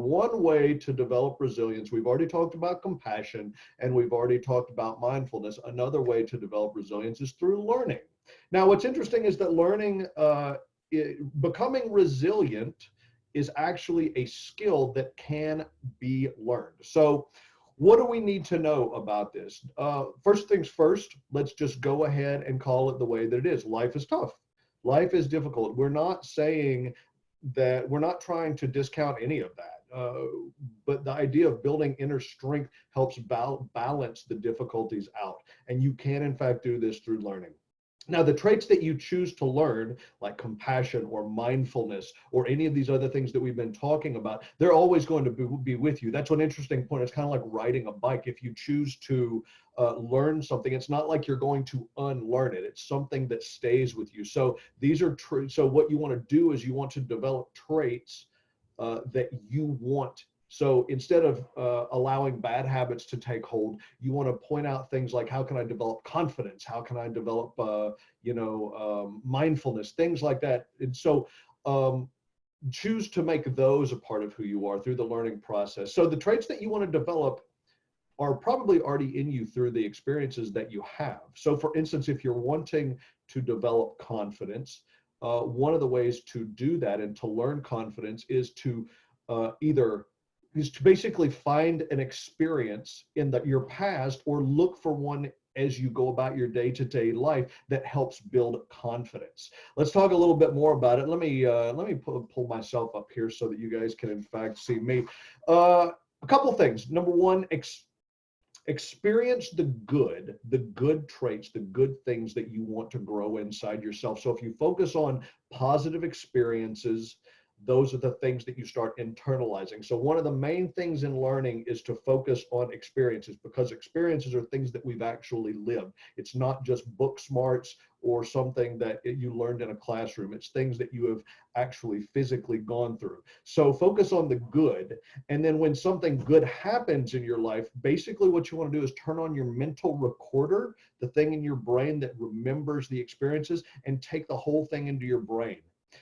one way to develop resilience, we've already talked about compassion and we've already talked about mindfulness. Another way to develop resilience is through learning. Now, what's interesting is that learning, becoming resilient is actually a skill that can be learned. So what do we need to know about this? First things first, let's just go ahead and call it the way that it is. Life is tough. Life is difficult. We're not saying that, we're not trying to discount any of that. But the idea of building inner strength helps balance the difficulties out. And you can, in fact, do this through learning. Now, the traits that you choose to learn, like compassion or mindfulness or any of these other things that we've been talking about, they're always going to be with you. That's one interesting point. It's kind of like riding a bike. If you choose to learn something, it's not like you're going to unlearn it. It's something that stays with you. So these are so what you want to do is you want to develop traits that you want. So instead of allowing bad habits to take hold, you want to point out things like, how can I develop confidence? How can I develop, mindfulness, things like that. And so choose to make those a part of who you are through the learning process. So the traits that you want to develop are probably already in you through the experiences that you have. So for instance, if you're wanting to develop confidence, one of the ways to do that and to learn confidence is to basically find an experience in your past, or look for one as you go about your day-to-day life that helps build confidence. Let's talk a little bit more about it. Let me pull myself up here so that you guys can in fact see me. A couple things. Number one, experience the good traits, the good things that you want to grow inside yourself. So if you focus on positive experiences, those are the things that you start internalizing. So one of the main things in learning is to focus on experiences, because experiences are things that we've actually lived. It's not just book smarts or something that you learned in a classroom. It's things that you have actually physically gone through. So focus on the good. And then when something good happens in your life, basically what you want to do is turn on your mental recorder, the thing in your brain that remembers the experiences, and take the whole thing into your brain.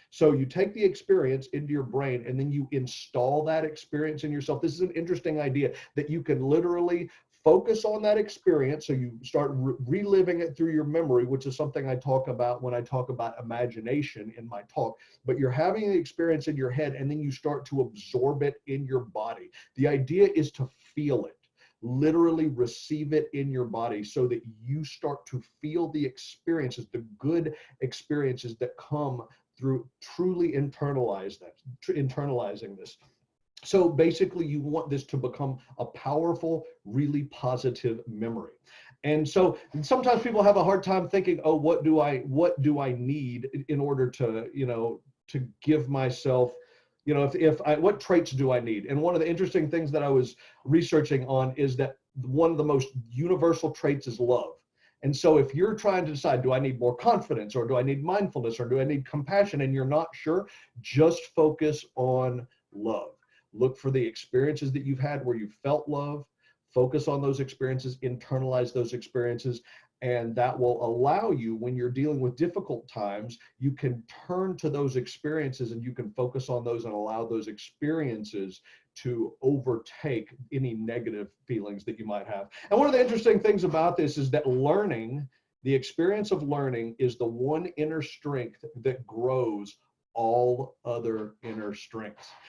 So you take the experience into your brain and then you install that experience in yourself. This is an interesting idea, that you can literally focus on that experience. So you start reliving it through your memory, which is something I talk about when I talk about imagination in my talk. But you're having the experience in your head and then you start to absorb it in your body. The idea is to feel it. Literally receive it in your body so that you start to feel the experiences, the good experiences that come through truly internalizing this. So basically you want this to become a powerful, really positive memory. And so sometimes people have a hard time thinking, oh, what do I need in order to, to give myself, what traits do I need? And one of the interesting things that I was researching on is that one of the most universal traits is love. And so if you're trying to decide, do I need more confidence, or do I need mindfulness, or do I need compassion, and you're not sure, just focus on love. Look for the experiences that you've had where you felt love, focus on those experiences, internalize those experiences, and that will allow you, when you're dealing with difficult times, you can turn to those experiences and you can focus on those and allow those experiences to overtake any negative feelings that you might have. And one of the interesting things about this is that learning, the experience of learning, is the one inner strength that grows all other inner strengths.